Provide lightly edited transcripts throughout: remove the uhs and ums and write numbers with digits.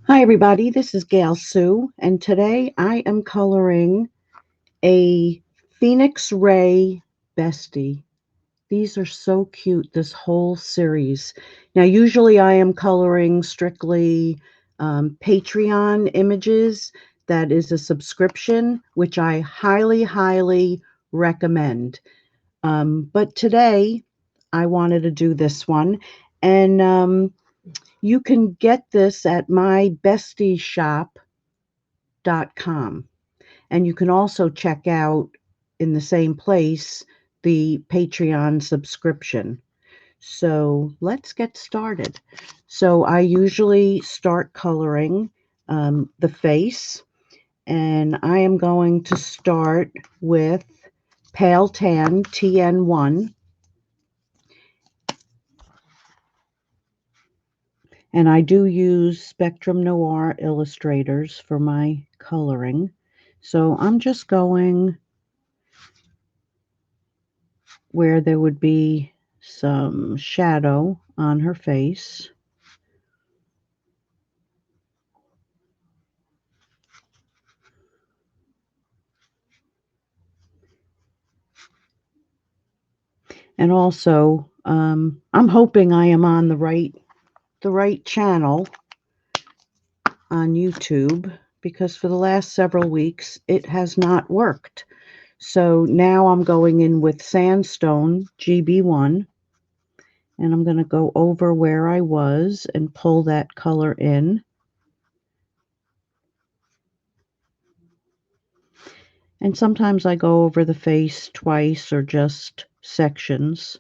Hi everybody, this is Gail Sue, and today I am coloring a Phoenix Ray Bestie. These are so cute, this whole series. Now usually I am coloring strictly Patreon images. That is a subscription, which I highly recommend. But today I wanted to do this one, and you can get this at mybestieshop.com. And you can also check out in the same place the Patreon subscription. So let's get started. So I usually start coloring the face, and I am going to start with Pale Tan TN1. And I do use Spectrum Noir illustrators for my coloring. So I'm just going where there would be some shadow on her face. And also, I'm hoping I am on the right channel on YouTube, because for the last several weeks it has not worked. So now I'm going in with Sandstone GB1, and I'm going to go over where I was and pull that color in. And sometimes I go over the face twice or just sections.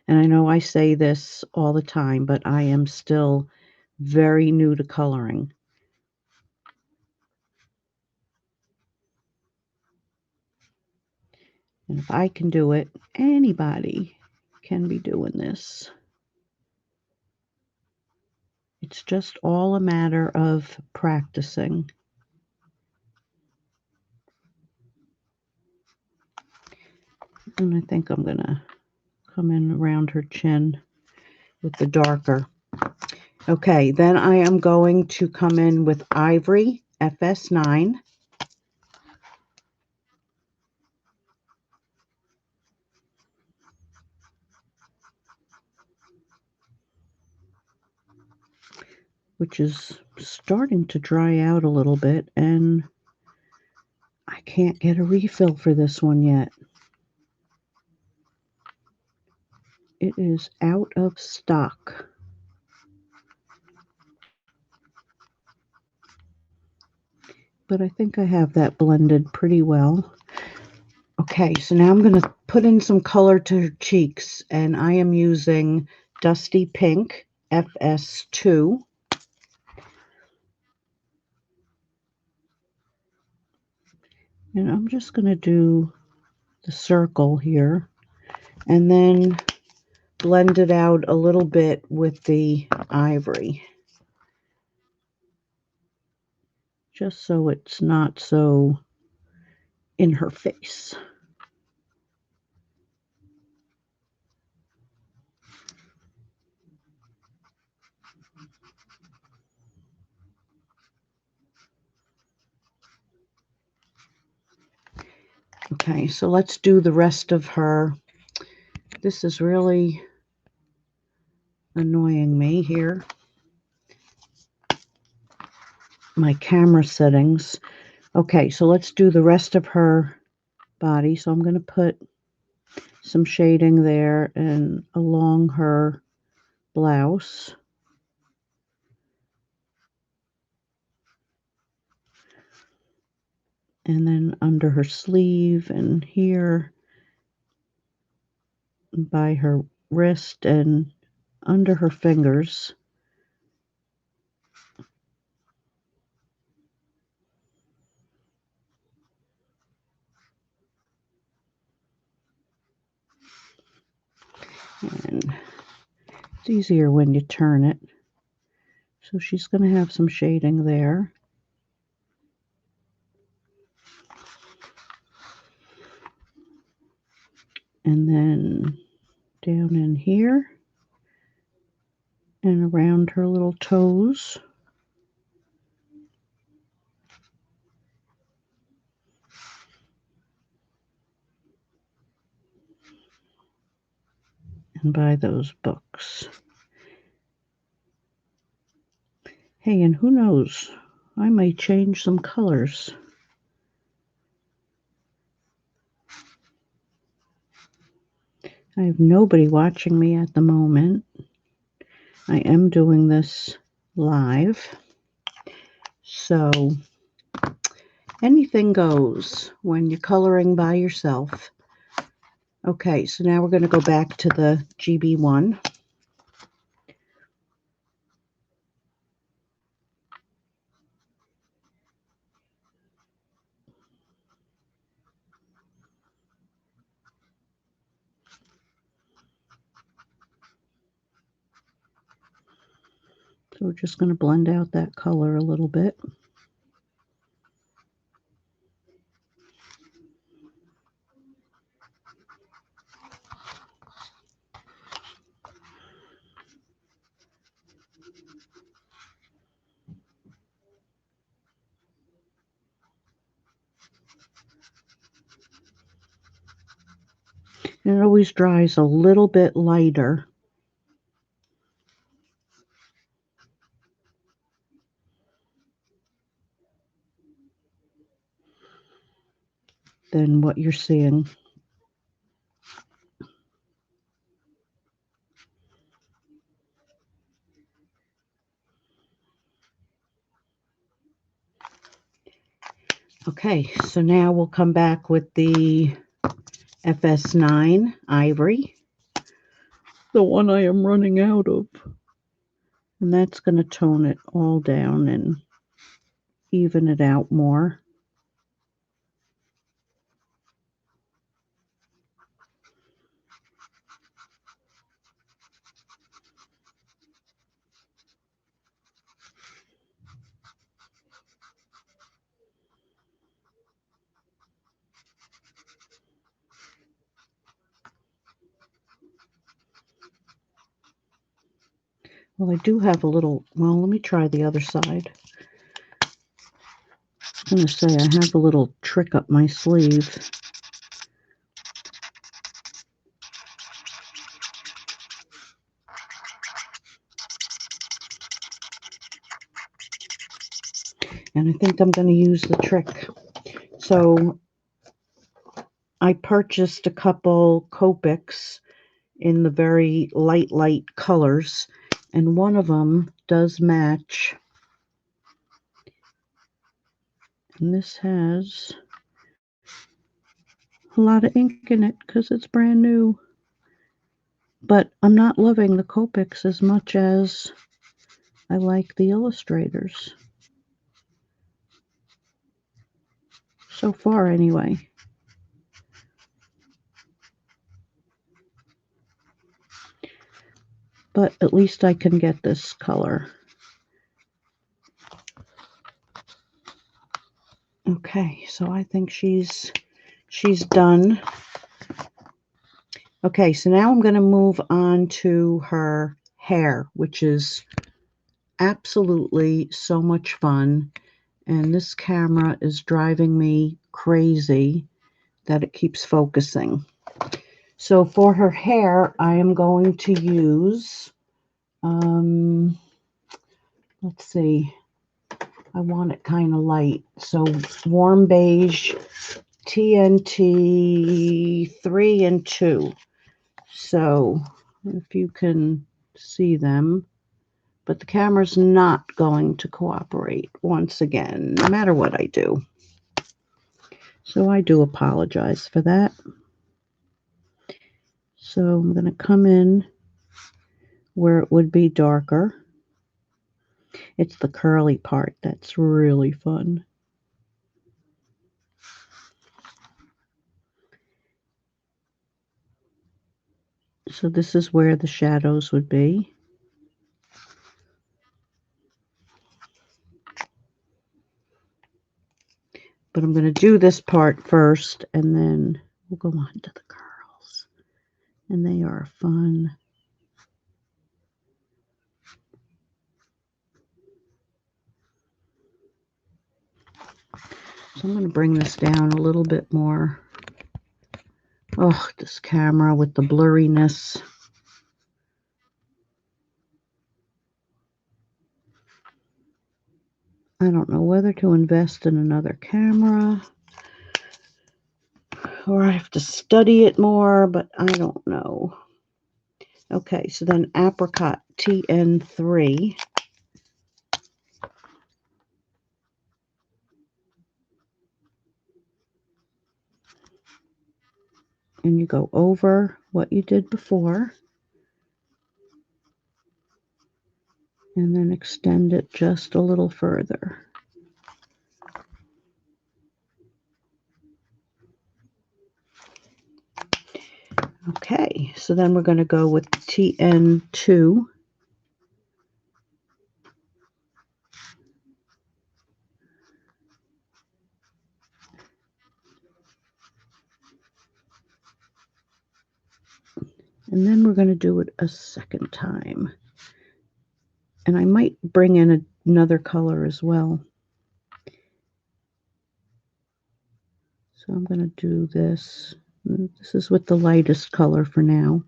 And I know I say this all the time, but I am still very new to coloring. And if I can do it, anybody can be doing this. It's just all a matter of practicing. And I think I'm going to come in around her chin with the darker. Okay, then I am going to come in with Ivory FS9. Which is starting to dry out a little bit, and I can't get a refill for this one yet. It is out of stock. But I think I have that blended pretty well. Okay, so now I'm going to put in some color to her cheeks, and I am using Dusty Pink FS2. And I'm just going to do the circle here, and then blend it out a little bit with the ivory, just so it's not so in her face. Okay, so let's do the rest of her. This is really annoying me here. My camera settings. Okay, so let's do the rest of her body. So I'm going to put some shading there and along her blouse. And then under her sleeve and here by her wrist and under her fingers. And it's easier when you turn it. So she's going to have some shading there. And then down in here. and around her little toes. And buy those books. Hey, and who knows? I may change some colors. I have nobody watching me at the moment. I am doing this live. So anything goes when you're coloring by yourself. Okay, so now we're going to go back to the GB1. So we're just going to blend out that color a little bit. And it always dries a little bit lighter than what you're seeing. Okay, so now we'll come back with the FS9 Ivory, the one I am running out of. And that's going to tone it all down and even it out more. Well, I do have a little, well, let me try the other side. I'm going to say I have a little trick up my sleeve. And I think I'm going to use the trick. So I purchased a couple Copics in the very light colors, and one of them does match. And this has a lot of ink in it because it's brand new. But I'm not loving the Copics as much as I like the illustrators. So far, anyway. But at least I can get this color. Okay, so I think she's done. Okay, so now I'm going to move on to her hair, which is absolutely so much fun. And this camera is driving me crazy that it keeps focusing. So for her hair, I am going to use, let's see, I want it kind of light. So warm beige, TNT 3 and 2. So if you can see them, but the camera's not going to cooperate once again, no matter what I do. So I do apologize for that. So I'm going to come in where it would be darker. It's the curly part that's really fun. So this is where the shadows would be. But I'm going to do this part first, and then we'll go on to the curls. And they are fun. So I'm going to bring this down a little bit more. Oh, this camera with the blurriness. I don't know whether to invest in another camera or I have to study it more, but I don't know. Okay, so then Apricot TN3. And you go over what you did before. And then extend it just a little further. Okay, so then we're going to go with TN2. And then we're going to do it a second time. And I might bring in another color as well. So I'm going to do this. This is with the lightest color for now.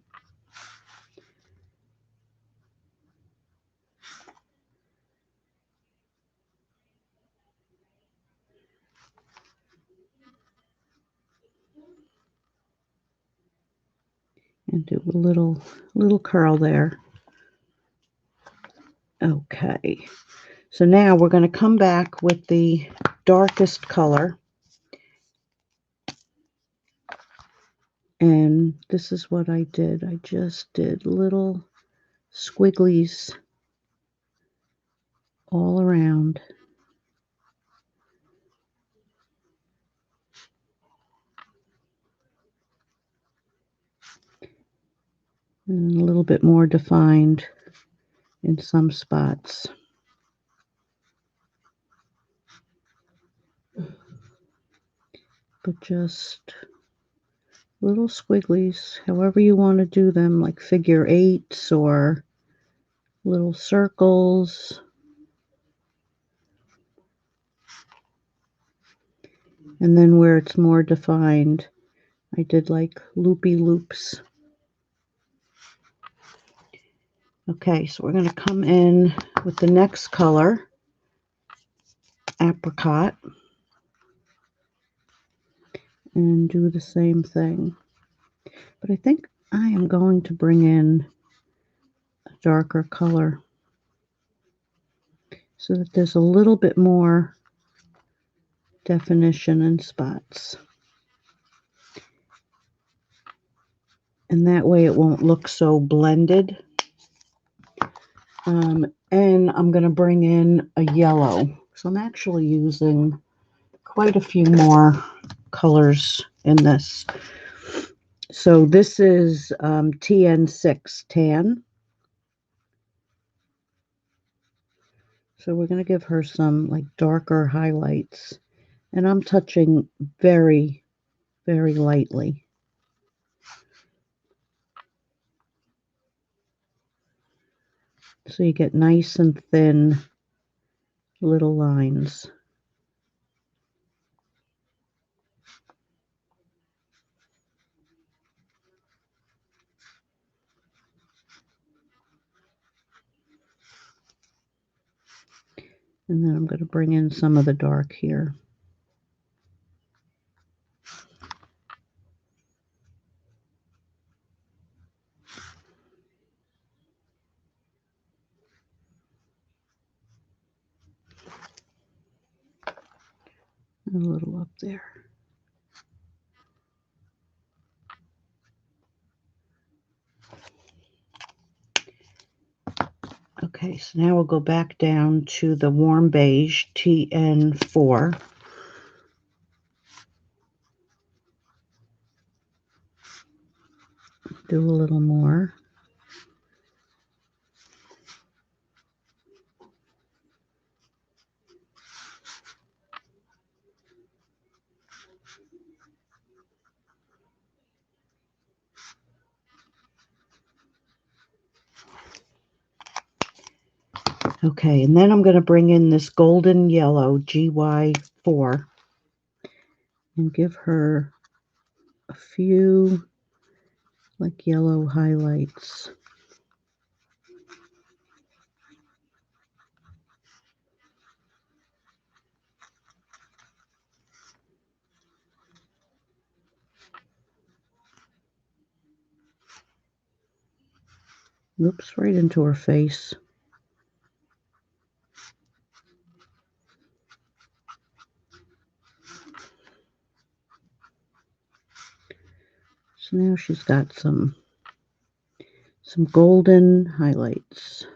And do a little curl there. Okay. So now we're going to come back with the darkest color. And this is what I did. I just did little squigglies all around. And a little bit more defined in some spots. But just little squigglies, however you want to do them, like figure eights or little circles. And then where it's more defined, I did like loopy loops. Okay, so we're going to come in with the next color, Apricot, and do the same thing. But I think I am going to bring in a darker color so that there's a little bit more definition in spots. And that way it won't look so blended. And I'm going to bring in a yellow. So I'm actually using quite a few more colors in this. So this is TN6 Tan. So we're going to give her some like darker highlights. And I'm touching very, very lightly. So you get nice and thin little lines. And then I'm going to bring in some of the dark here. A little up there. Okay, so now we'll go back down to the warm beige, TN4. Do a little more. Okay, and then I'm going to bring in this golden yellow, GY4. and give her a few like yellow highlights. Oops, right into her face. So now she's got some golden highlights.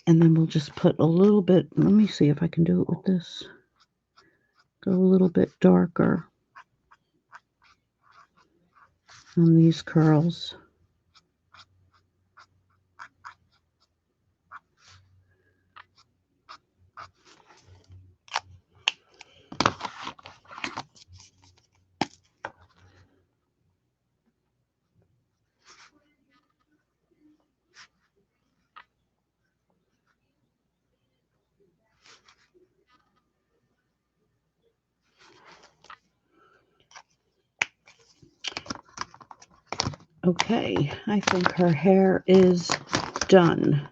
And then we'll just put a little bit, let me see if I can do it with this. Go a little bit darker on these curls. Okay, I think her hair is done.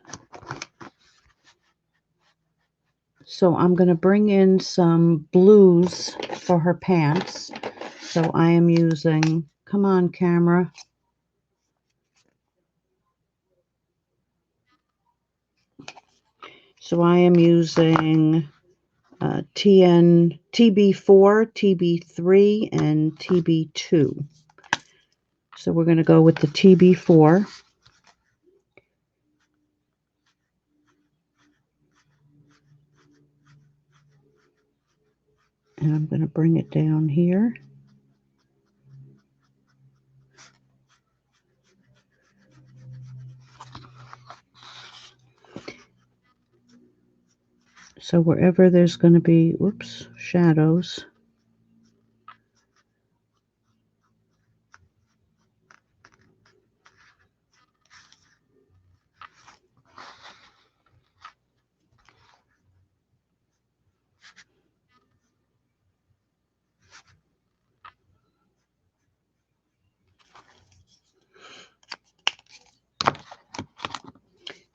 So I'm going to bring in some blues for her pants. So I am using, come on camera. So I am using TB4, TB3, and TB2. So we're going to go with the TB4. And I'm going to bring it down here. So wherever there's going to be, whoops, shadows,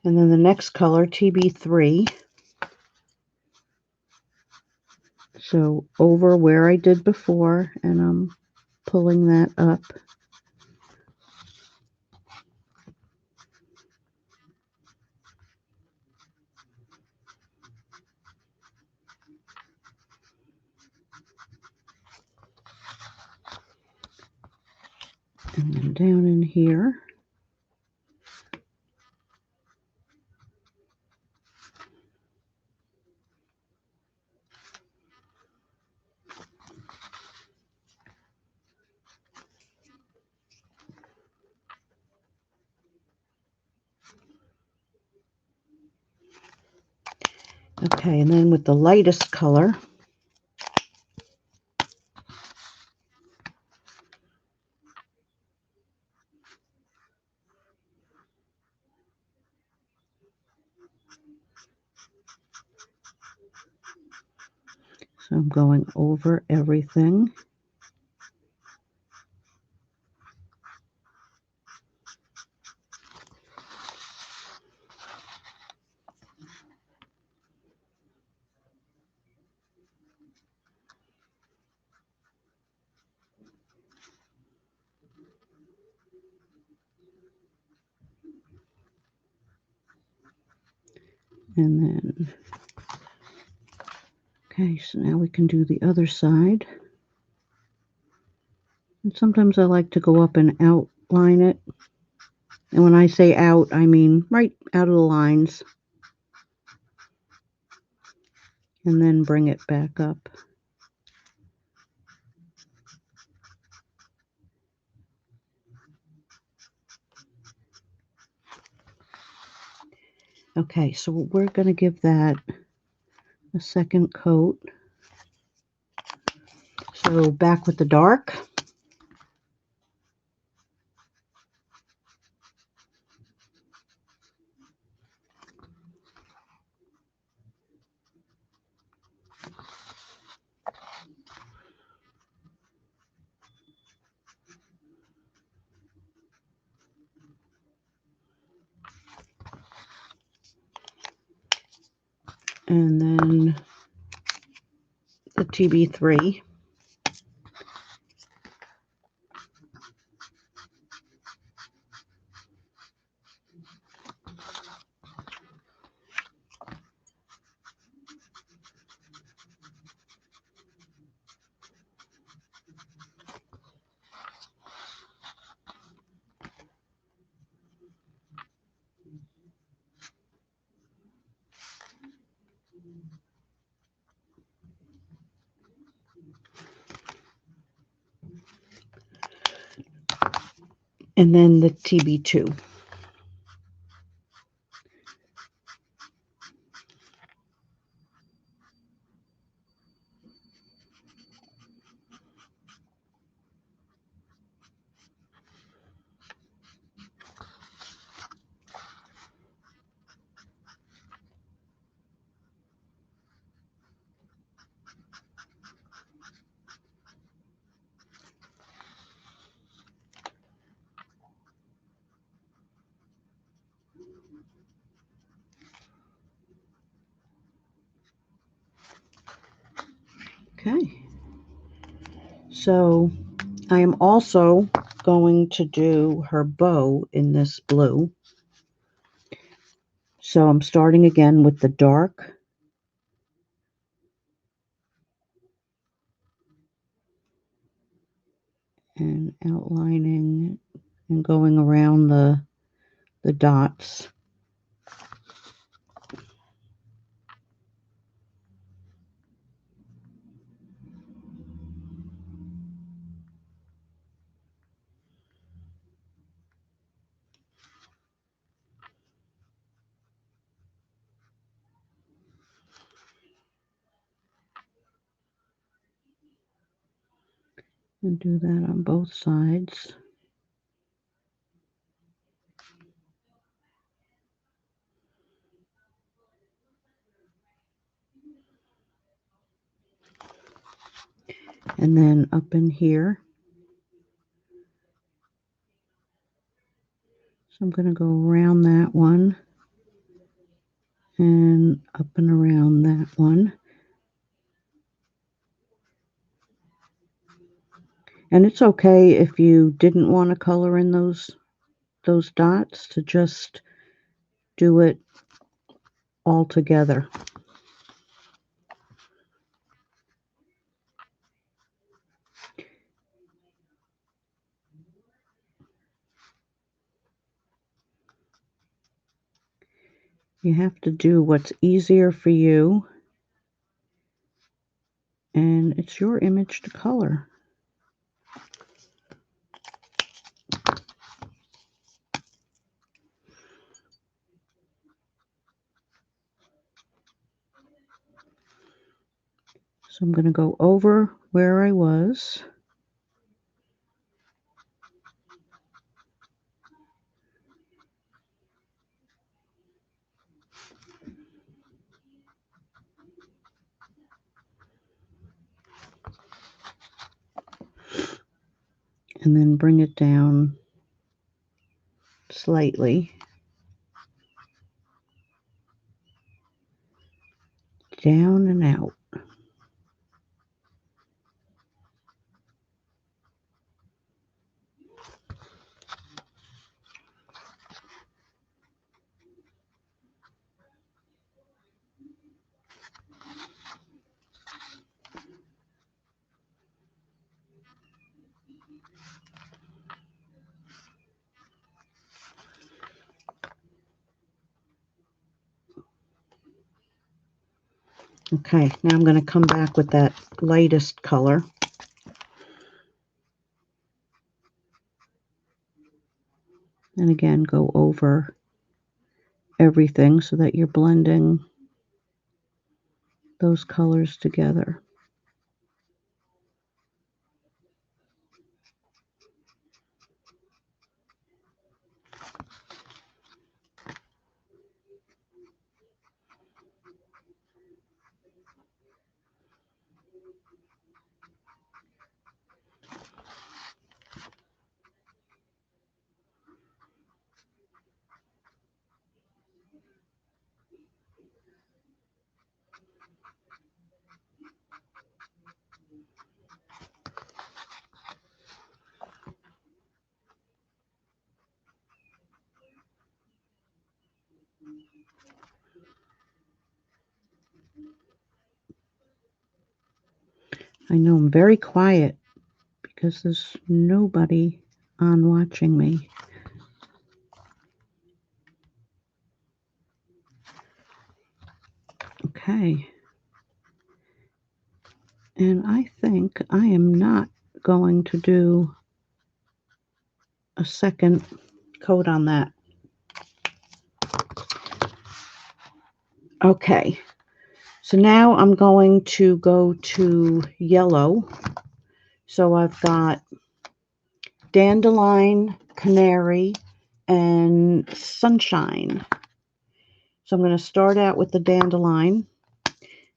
and then the next color, TB3. So over where I did before, and I'm pulling that up. And then down in here. Okay, and then with the lightest color, so I'm going over everything. And then, okay, so now we can do the other side. And sometimes I like to go up and outline it. And when I say out, I mean right out of the lines. And then bring it back up. Okay, so we're going to give that a second coat. So back with the dark. And then the TB3. And then the TB2. Okay. So I am also going to do her bow in this blue. So I'm starting again with the dark. And outlining and going around the dots. And do that on both sides. And then up in here. So I'm going to go around that one and up and around that one. And it's okay if you didn't want to color in those dots to just do it all together. You have to do what's easier for you, and it's your image to color. So I'm going to go over where I was. And then bring it down slightly. Down and out. Okay, now I'm going to come back with that lightest color. And again, go over everything so that you're blending those colors together. I know I'm very quiet because there's nobody on watching me. Okay. And I think I am not going to do a second coat on that. Okay. So now I'm going to go to yellow. So I've got dandelion, canary, and sunshine. So I'm going to start out with the dandelion,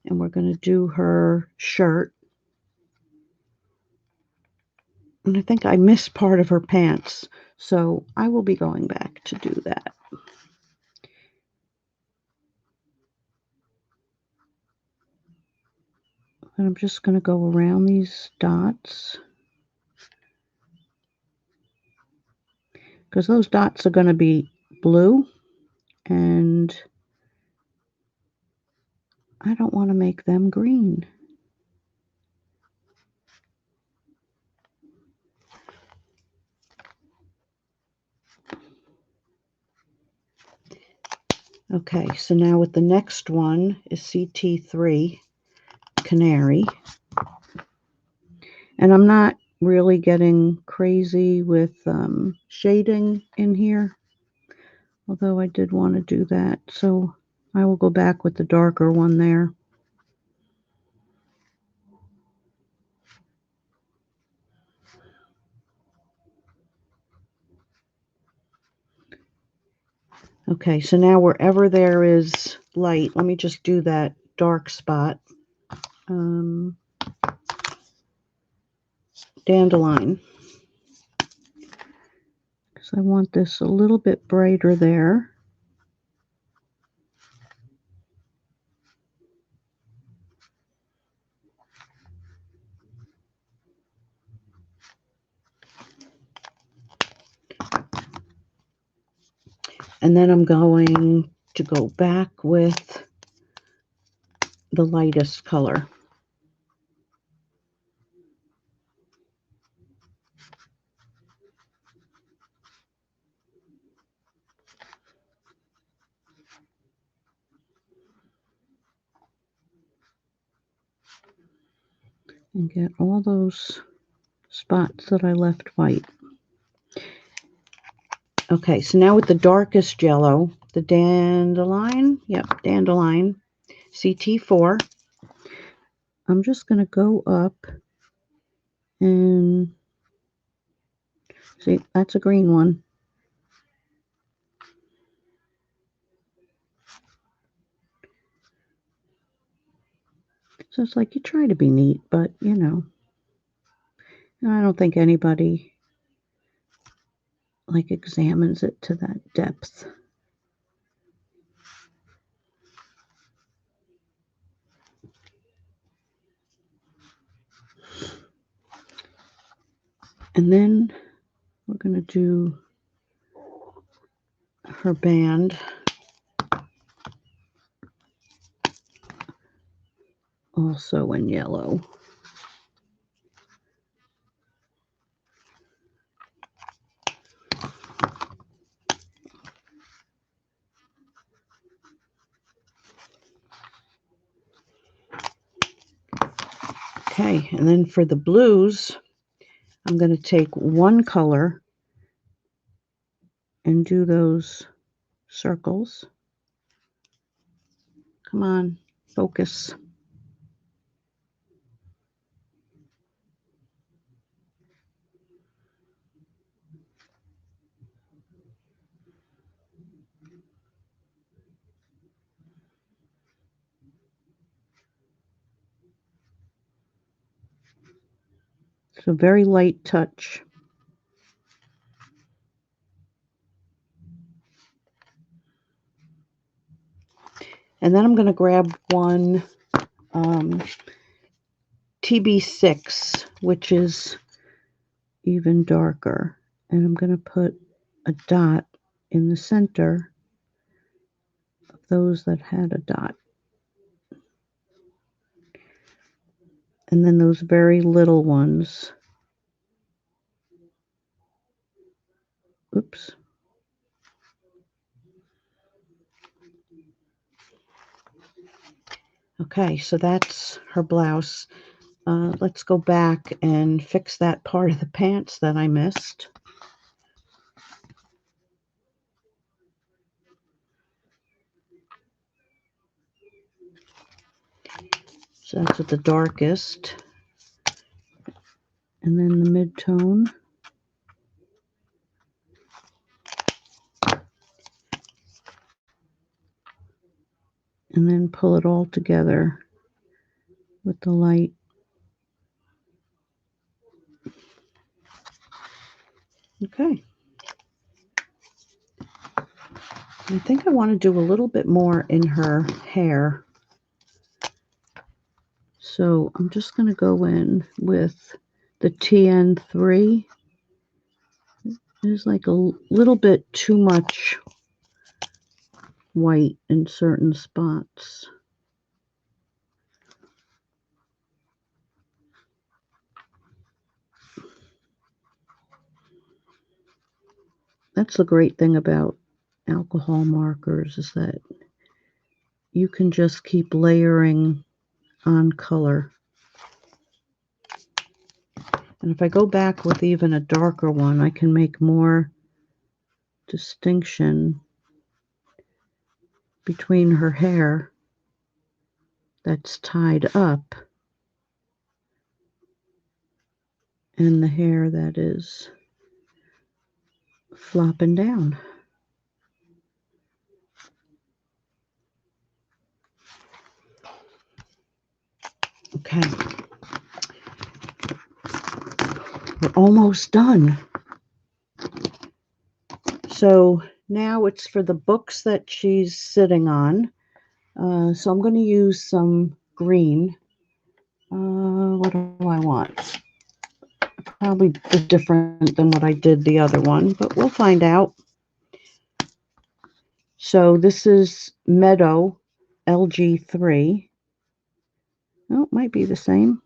and we're going to do her shirt. And I think I missed part of her pants, so I will be going back to do that. And I'm just going to go around these dots, because those dots are going to be blue, and I don't want to make them green. Okay, so now with the next one is CT3 Canary. And I'm not really getting crazy with shading in here, although I did want to do that. So I will go back with the darker one there. Okay, so now wherever there is light, let me just do that dark spot. Dandelion. Because I want this a little bit brighter there. And then I'm going to go back with the lightest color. And get all those spots that I left white. Okay, so now with the darkest yellow, the dandelion, dandelion, CT4, I'm just going to go up and see, that's a green one. So it's like you try to be neat, but you know, I don't think anybody like examines it to that depth. And then we're going to do her band also in yellow. Okay, and then for the blues, I'm going to take one color and do those circles. Come on, focus. So very light touch. And then I'm going to grab one TB6, which is even darker. And I'm going to put a dot in the center of those that had a dot. And then those very little ones. Oops. Okay, so that's her blouse. Let's go back and fix that part of the pants that I missed. So that's at the darkest. And then the mid-tone. And then pull it all together with the light. Okay. I think I want to do a little bit more in her hair. So I'm just going to go in with the TN3. There's like a little bit too much white in certain spots. That's the great thing about alcohol markers, is that you can just keep layering on color. And if I go back with even a darker one, I can make more distinction between her hair that's tied up and the hair that is flopping down. Okay. We're almost done. So now it's for the books that she's sitting on. So I'm going to use some green. What do I want? Probably different than what I did the other one, but we'll find out. So this is Meadow LG3. Oh, it might be the same.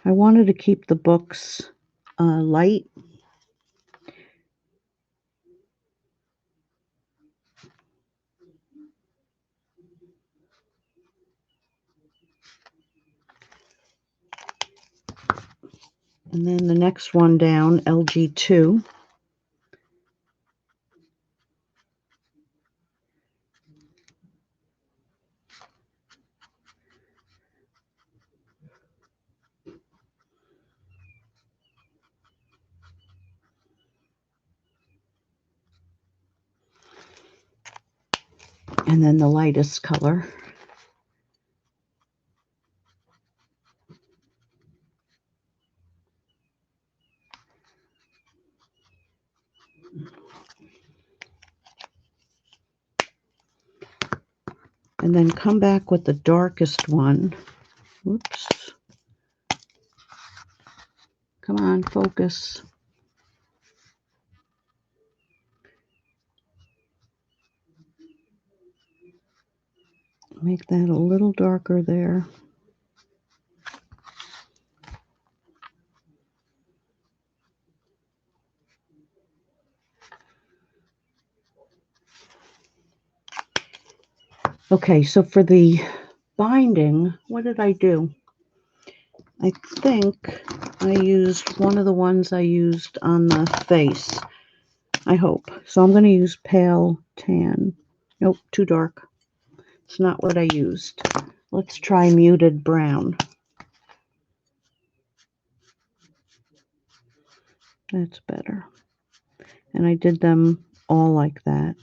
I wanted to keep the books light. And then the next one down, LG2. And then the lightest color. And then come back with the darkest one. Whoops. Come on, focus. Make that a little darker there. Okay, so for the binding, what did I do? I think I used one of the ones I used on the face. I hope. So I'm going to use pale tan. Nope, too dark. It's not what I used. Let's try muted brown. That's better. And I did them all like that.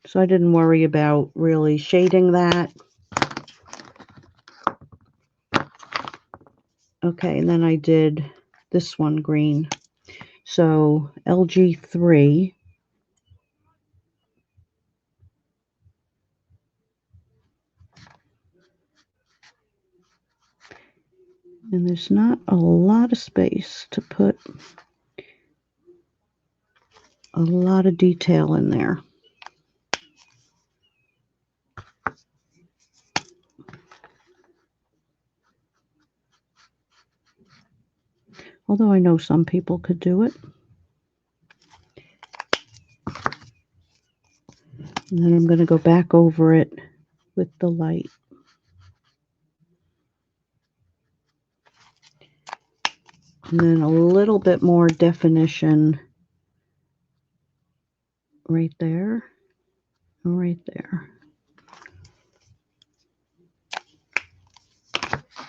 So I didn't worry about really shading that. Okay, and then I did this one green. So LG3. And there's not a lot of space to put a lot of detail in there. Although I know some people could do it. And then I'm going to go back over it with the light. And then a little bit more definition right there, right there.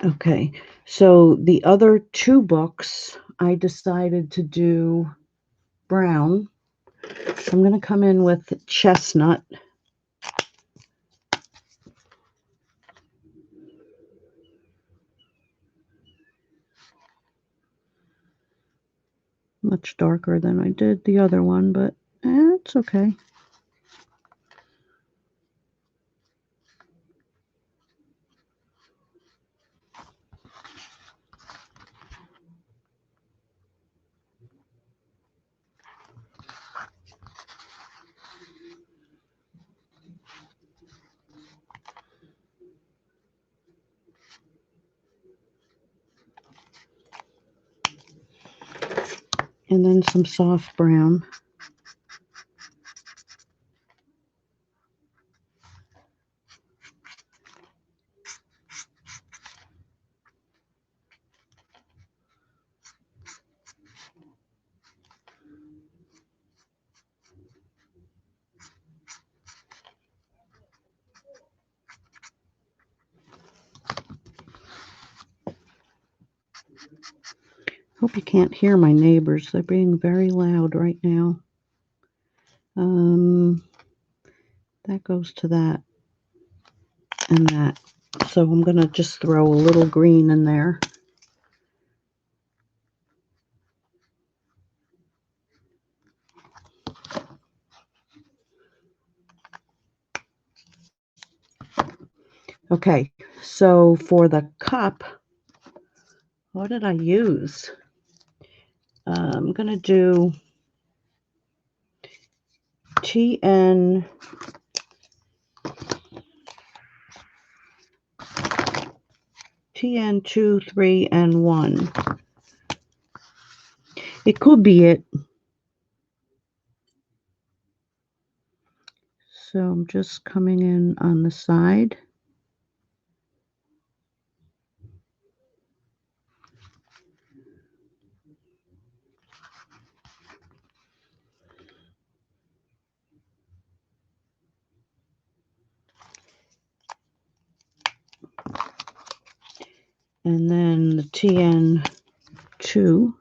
Okay, so the other two books, I decided to do brown. I'm going to come in with chestnut. Much darker than I did the other one, but it's okay. And then some soft brown. Hope you can't hear my neighbors. They're being very loud right now. That goes to that and that. So I'm going to just throw a little green in there. Okay, so for the cup, what did I use? I'm going to do TN 2, 3, and 1. It could be it. So I'm just coming in on the side. And then the TN 2.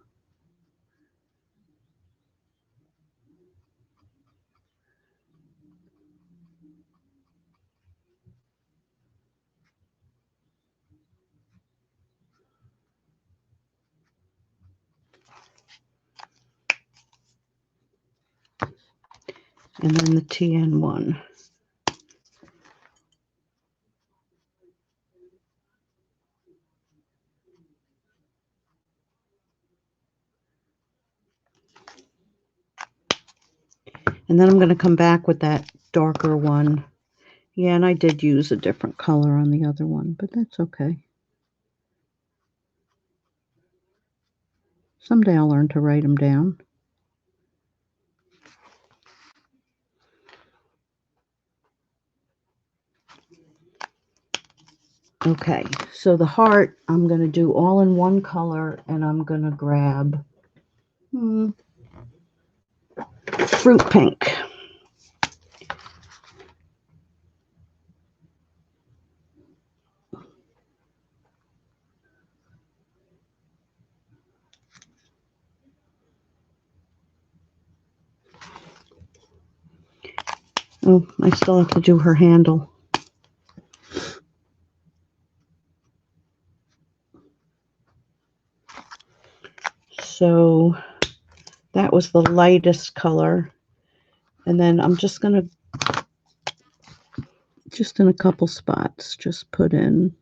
And then the TN 1. And then I'm going to come back with that darker one. Yeah, and I did use a different color on the other one, but that's okay. Someday I'll learn to write them down. Okay, so the heart I'm going to do all in one color, and I'm going to grab fruit pink. Oh, I still have to do her handle. So that was the lightest color. And then I'm just going to, just in a couple spots, just put in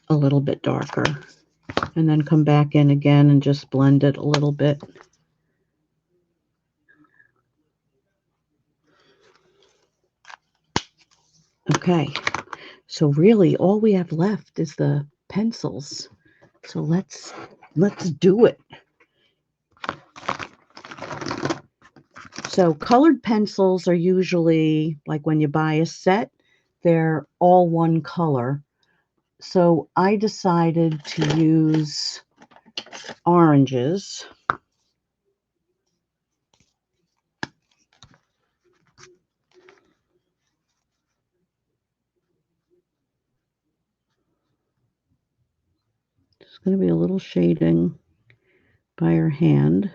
a little bit darker. And then come back in again and just blend it a little bit. Okay, so really all we have left is the pencils. So let's do it. So colored pencils are usually, like when you buy a set, they're all one color. So I decided to use oranges. There's going to be a little shading by her hand.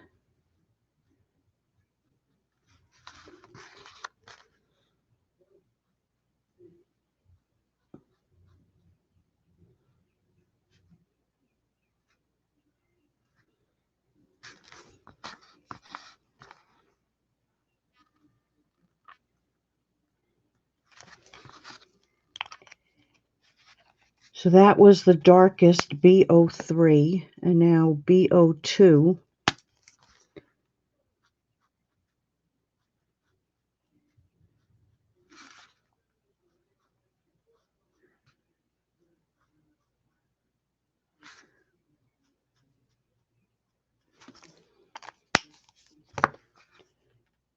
So that was the darkest, B03, and now B02.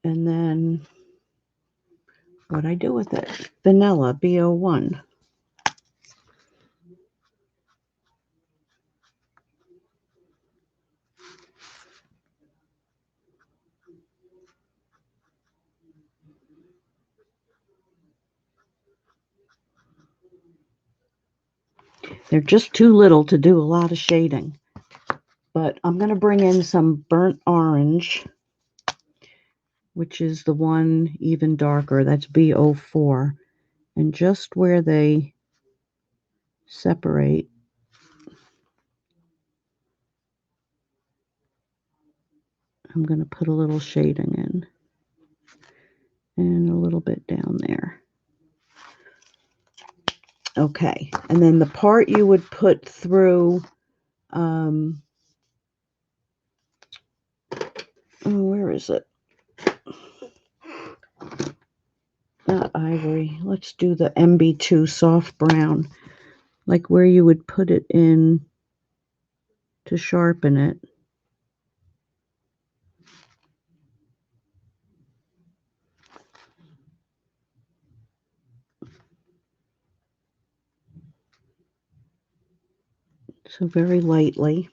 And then what'd I do with it? Vanilla, B01. They're just too little to do a lot of shading. But I'm going to bring in some burnt orange, which is the one even darker. That's B04. And just where they separate, I'm going to put a little shading in. And a little bit down there. Okay. And then the part you would put through, where is it? Not ivory. Let's do the MB2 soft brown. Like where you would put it in to sharpen it. So very lightly.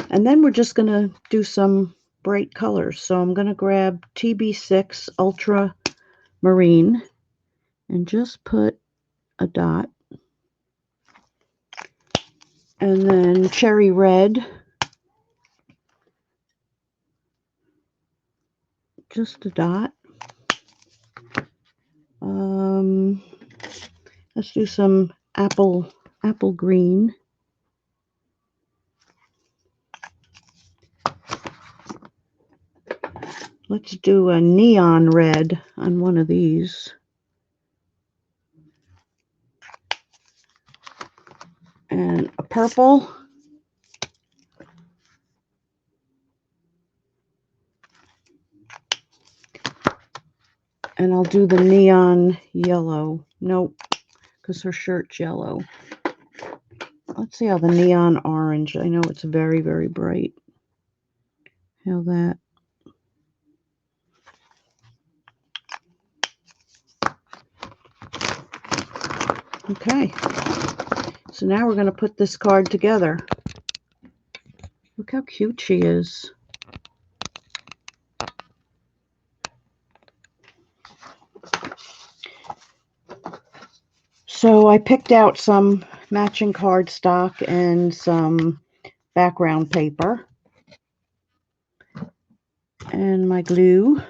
And then we're just going to do some bright colors. So I'm going to grab TB6 Ultra Marine and just put a dot. And then Cherry Red. Just a dot. Let's do some apple green. Let's do a neon red on one of these. And a purple. And I'll do the neon yellow. Nope, because her shirt's yellow. Let's see how the neon orange, I know it's very, very bright. How that. Okay. So now we're going to put this card together. Look how cute she is. So I picked out some matching cardstock and some background paper. and my glue.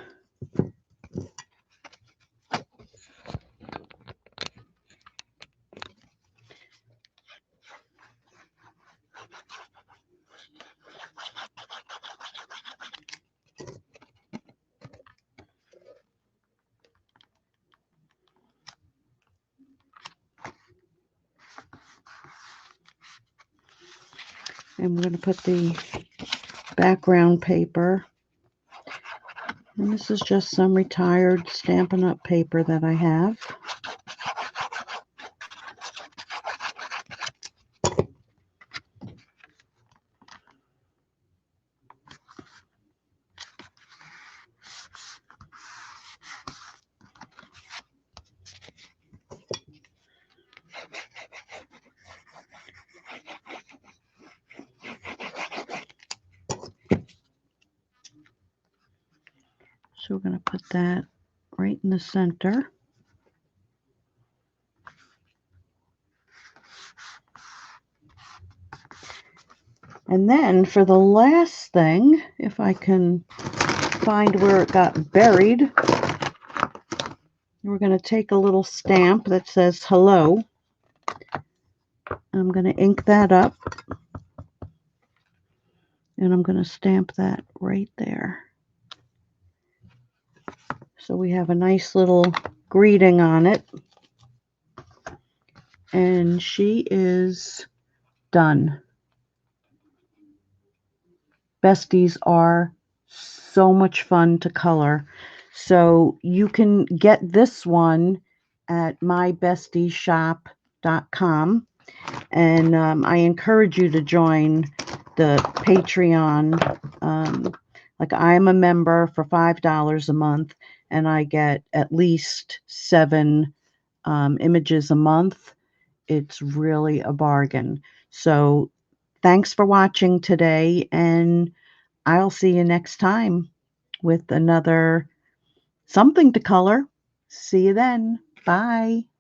And we're going to put the background paper. And this is just some retired Stampin' Up! Paper that I have. So we're going to put that right in the center. And then for the last thing, if I can find where it got buried, we're going to take a little stamp that says hello. I'm going to ink that up. And I'm going to stamp that right there. So we have a nice little greeting on it. And she is done. Besties are so much fun to color. So you can get this one at mybestieshop.com. And I encourage you to join the Patreon. Like I'm a member for $5 a month, and I get at least 7 images a month. It's really a bargain. So thanks for watching today, and I'll see you next time with another something to color. See you then. Bye.